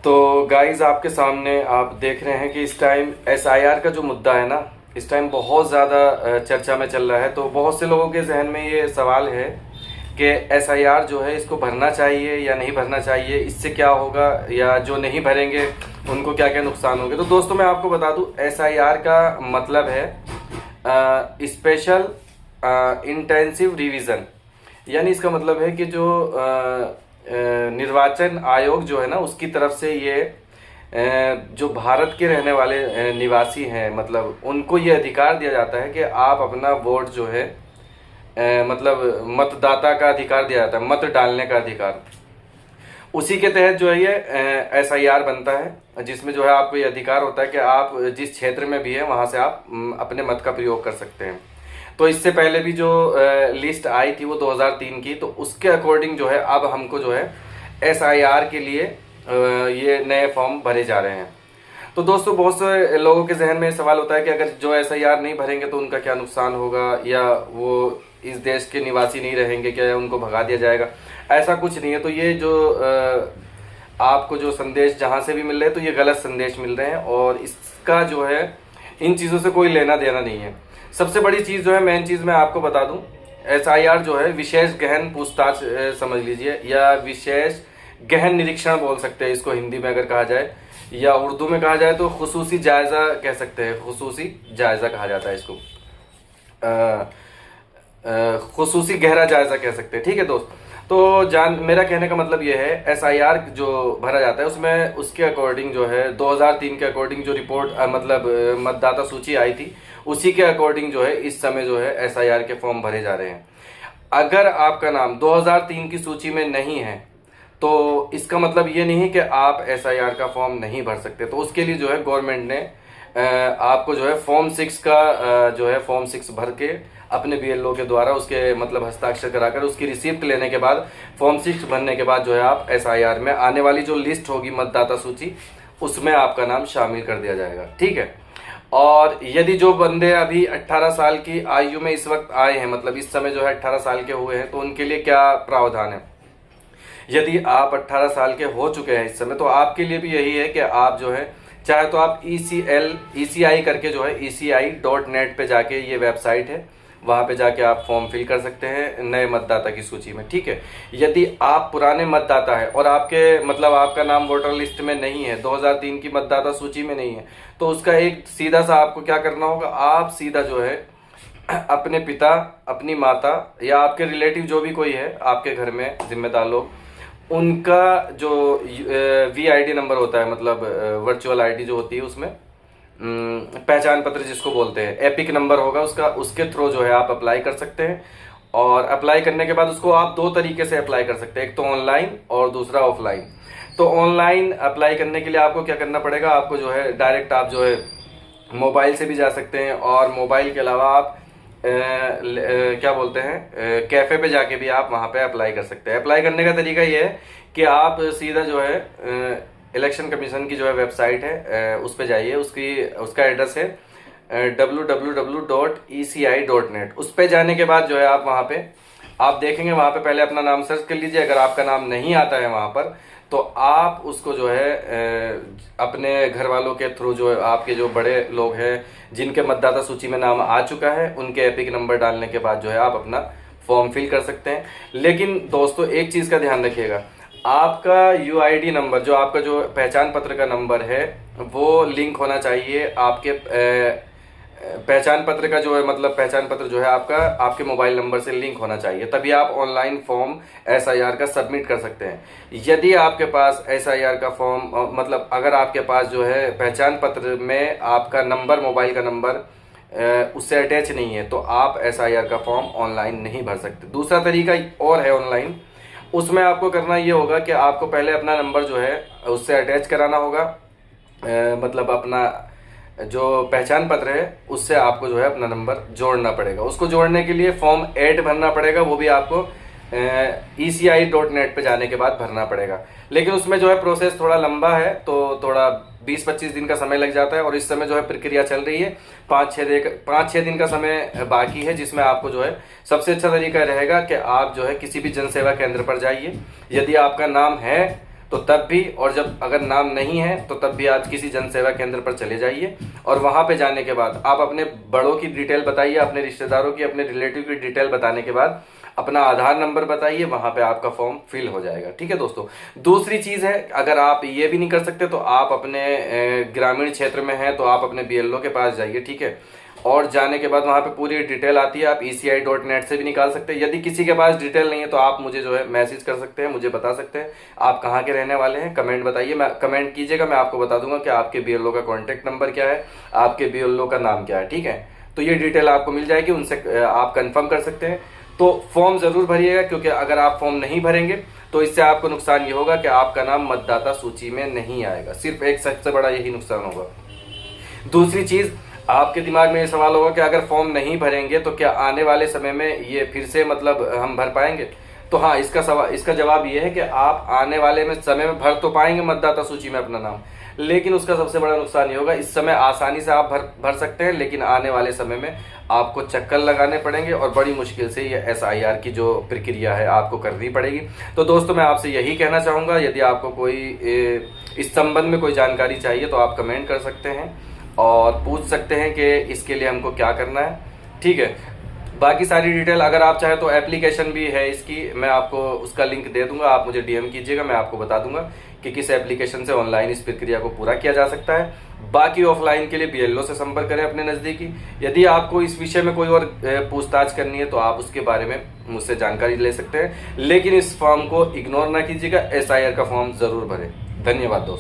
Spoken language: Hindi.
तो गाइज आपके सामने आप देख रहे हैं कि इस टाइम एसआईआर का जो मुद्दा है ना, इस टाइम बहुत ज़्यादा चर्चा में चल रहा है। तो बहुत से लोगों के जहन में ये सवाल है कि एसआईआर जो है इसको भरना चाहिए या नहीं भरना चाहिए, इससे क्या होगा, या जो नहीं भरेंगे उनको क्या क्या नुकसान होंगे। तो दोस्तों मैं आपको बता दूं, एसआईआर का मतलब है स्पेशल इंटेंसिव रिवीजन। यानी इसका मतलब है कि जो निर्वाचन आयोग जो है ना, उसकी तरफ से ये जो भारत के रहने वाले निवासी हैं, मतलब उनको ये अधिकार दिया जाता है कि आप अपना वोट जो है मतलब मतदाता का अधिकार दिया जाता है, मत डालने का अधिकार। उसी के तहत जो है ये एसआईआर बनता है, जिसमें जो है आपको ये अधिकार होता है कि आप जिस क्षेत्र में भी है वहां से आप अपने मत का प्रयोग कर सकते हैं। तो इससे पहले भी जो लिस्ट आई थी वो 2003 की, तो उसके अकॉर्डिंग जो है अब हमको जो है एसआईआर के लिए ये नए फॉर्म भरे जा रहे हैं। तो दोस्तों बहुत से लोगों के जहन में सवाल होता है कि अगर जो एसआईआर नहीं भरेंगे तो उनका क्या नुकसान होगा, या वो इस देश के निवासी नहीं रहेंगे क्या, उनको भगा दिया जाएगा। ऐसा कुछ नहीं है। तो ये जो आपको जो संदेश जहां से भी मिल रहे हैं, तो ये गलत संदेश मिल रहे हैं, और इसका जो है इन चीज़ों से कोई लेना देना नहीं है। सबसे बड़ी चीज़ जो है, मेन चीज़ मैं आपको बता दूं, एसआईआर जो है विशेष गहन पूछताछ समझ लीजिए, या विशेष गहन निरीक्षण बोल सकते हैं इसको हिंदी में अगर कहा जाए, या उर्दू में कहा जाए तो खुसूसी जायज़ा कह सकते हैं। खुसूसी जायज़ा कहा जाता है इसको, खुसूसी गहरा जायज़ा कह सकते हैं। ठीक है दोस्त। तो मेरा कहने का मतलब ये है, एसआईआर जो भरा जाता है उसमें उसके अकॉर्डिंग जो है 2003 के अकॉर्डिंग जो रिपोर्ट मतलब मतदाता सूची आई थी, उसी के अकॉर्डिंग जो है इस समय जो है एसआईआर के फॉर्म भरे जा रहे हैं। अगर आपका नाम 2003 की सूची में नहीं है तो इसका मतलब ये नहीं कि आप एसआईआर का फॉर्म नहीं भर सकते। तो उसके लिए जो है गवर्नमेंट ने आपको जो है फॉर्म 6 का जो है फॉर्म 6 भर के अपने बीएलओ के द्वारा उसके मतलब हस्ताक्षर कराकर उसकी रिसिप्ट लेने के बाद फॉर्म 6 भरने के बाद जो है आप एसआईआर में आने वाली जो लिस्ट होगी मतदाता सूची, उसमें आपका नाम शामिल कर दिया जाएगा। ठीक है। और यदि जो बंदे अभी 18 साल की आयु में इस वक्त आए हैं, मतलब इस समय जो है 18 साल के हुए हैं, तो उनके लिए क्या प्रावधान है। यदि आप 18 साल के हो चुके हैं इस समय, तो आपके लिए भी यही है कि आप जो है चाहे तो आप ECI करके जो है ECI.net पे जाके, ये वेबसाइट है, वहां पे जाके आप फॉर्म फिल कर सकते हैं नए मतदाता की सूची में। ठीक है। यदि आप पुराने मतदाता है और आपके मतलब आपका नाम वोटर लिस्ट में नहीं है, 2003 की मतदाता सूची में नहीं है, तो उसका एक सीधा सा आपको क्या करना होगा, आप सीधा जो है अपने पिता, अपनी माता या आपके रिलेटिव जो भी कोई है आपके घर में जिम्मेदार लोग, उनका जो VID नंबर होता है, मतलब वर्चुअल ID जो होती है, उसमें पहचान पत्र जिसको बोलते हैं, एपिक नंबर होगा उसका, उसके थ्रू जो है आप अप्लाई कर सकते हैं। और अप्लाई करने के बाद उसको आप दो तरीके से अप्लाई कर सकते हैं, एक तो ऑनलाइन और दूसरा ऑफलाइन। तो ऑनलाइन अप्लाई करने के लिए आपको क्या करना पड़ेगा, आपको जो है डायरेक्ट आप जो है मोबाइल से भी जा सकते हैं, और मोबाइल के अलावा आप क्या बोलते हैं कैफे पे जाके भी आप वहां पे अप्लाई कर सकते हैं। अप्लाई करने का तरीका ये है कि आप सीधा जो है इलेक्शन कमीशन की जो है वेबसाइट है उस पे जाइए, उसका एड्रेस है www.eci.net। उस पे जाने के बाद जो है आप वहां पे आप देखेंगे, वहां पे पहले अपना नाम सर्च कर लीजिए। अगर आपका नाम नहीं आता है वहां पर, तो आप उसको जो है अपने घर वालों के थ्रू, जो है आपके जो बड़े लोग हैं जिनके मतदाता सूची में नाम आ चुका है, उनके एपिक नंबर डालने के बाद जो है आप अपना फॉर्म फिल कर सकते हैं। लेकिन दोस्तों एक चीज का ध्यान रखिएगा, आपका UID नंबर, जो आपका जो पहचान पत्र का नंबर है, वो लिंक होना चाहिए आपके पहचान पत्र का जो है, मतलब पहचान पत्र जो है आपका आपके मोबाइल नंबर से लिंक होना चाहिए, तभी आप ऑनलाइन फॉर्म एसआईआर का सबमिट कर सकते हैं। यदि आपके पास एसआईआर का फॉर्म मतलब अगर आपके पास जो है पहचान पत्र में आपका नंबर, मोबाइल का नंबर उससे अटैच नहीं है, तो आप एसआईआर का फॉर्म ऑनलाइन नहीं भर सकते। दूसरा तरीका और है ऑनलाइन, उसमें आपको करना ये होगा कि आपको पहले अपना नंबर जो है उससे अटैच कराना होगा, मतलब अपना जो पहचान पत्र है उससे आपको जो है अपना नंबर जोड़ना पड़ेगा। उसको जोड़ने के लिए फॉर्म 8 भरना पड़ेगा, वो भी आपको ECI.net पे जाने के बाद भरना पड़ेगा। लेकिन उसमें जो है प्रोसेस थोड़ा लंबा है, तो थोड़ा 20-25 दिन का समय लग जाता है, और इस समय जो है प्रक्रिया चल रही है। 5-6 दिन का समय बाकी है, जिसमें आपको जो है सबसे अच्छा तरीका रहेगा कि आप जो है किसी भी जनसेवा केंद्र पर जाइए। यदि आपका नाम है तो तब भी, और जब अगर नाम नहीं है तो तब भी आज किसी जन सेवा केंद्र पर चले जाइए, और वहां पे जाने के बाद आप अपने बड़ों की डिटेल बताइए, अपने रिश्तेदारों की, अपने रिलेटिव की डिटेल बताने के बाद अपना आधार नंबर बताइए, वहां पे आपका फॉर्म फिल हो जाएगा। ठीक है दोस्तों। दूसरी चीज है, अगर आप ये भी नहीं कर सकते तो आप अपने ग्रामीण क्षेत्र में हैं तो आप अपने बीएलओ के पास जाइए। ठीक है, और जाने के बाद वहां पे पूरी डिटेल आती है, आप ECI.net से भी निकाल सकते हैं। यदि किसी के पास डिटेल नहीं है तो आप मुझे जो है मैसेज कर सकते हैं, मुझे बता सकते हैं आप कहाँ के रहने वाले हैं, कमेंट बताइए, मैं कमेंट कीजिएगा, मैं आपको बता दूंगा कि आपके बीएलओ का कॉन्टैक्ट नंबर क्या है, आपके बीएलओ का नाम क्या है। ठीक है, तो ये डिटेल आपको मिल जाएगी, उनसे आप कंफर्म कर सकते हैं। तो फॉर्म जरूर भरिएगा, क्योंकि अगर आप फॉर्म नहीं भरेंगे तो इससे आपको नुकसान ये होगा कि आपका नाम मतदाता सूची में नहीं आएगा, सिर्फ एक सबसे बड़ा यही नुकसान होगा। दूसरी चीज, आपके दिमाग में ये सवाल होगा कि अगर फॉर्म नहीं भरेंगे तो क्या आने वाले समय में ये फिर से मतलब हम भर पाएंगे? तो हाँ, इसका जवाब ये है कि आप आने वाले में समय में भर तो पाएंगे मतदाता सूची में अपना नाम, लेकिन उसका सबसे बड़ा नुकसान ये होगा, इस समय आसानी से आप भर सकते हैं, लेकिन आने वाले समय में आपको चक्कर लगाने पड़ेंगे और बड़ी मुश्किल से ये SIR की जो प्रक्रिया है आपको करनी पड़ेगी। तो दोस्तों, मैं आपसे यही कहना चाहूँगा, यदि आपको कोई इस संबंध में कोई जानकारी चाहिए तो आप कमेंट कर सकते हैं और पूछ सकते हैं कि इसके लिए हमको क्या करना है। ठीक है, बाकी सारी डिटेल अगर आप चाहें तो एप्लीकेशन भी है इसकी, मैं आपको उसका लिंक दे दूंगा, आप मुझे DM कीजिएगा, मैं आपको बता दूंगा कि किस एप्लीकेशन से ऑनलाइन इस प्रक्रिया को पूरा किया जा सकता है। बाकी ऑफलाइन के लिए BLO से संपर्क करें अपने नज़दीकी। यदि आपको इस विषय में कोई और पूछताछ करनी है तो आप उसके बारे में मुझसे जानकारी ले सकते हैं, लेकिन इस फॉर्म को इग्नोर ना कीजिएगा, SIR का फॉर्म जरूर भरें। धन्यवाद दोस्तों।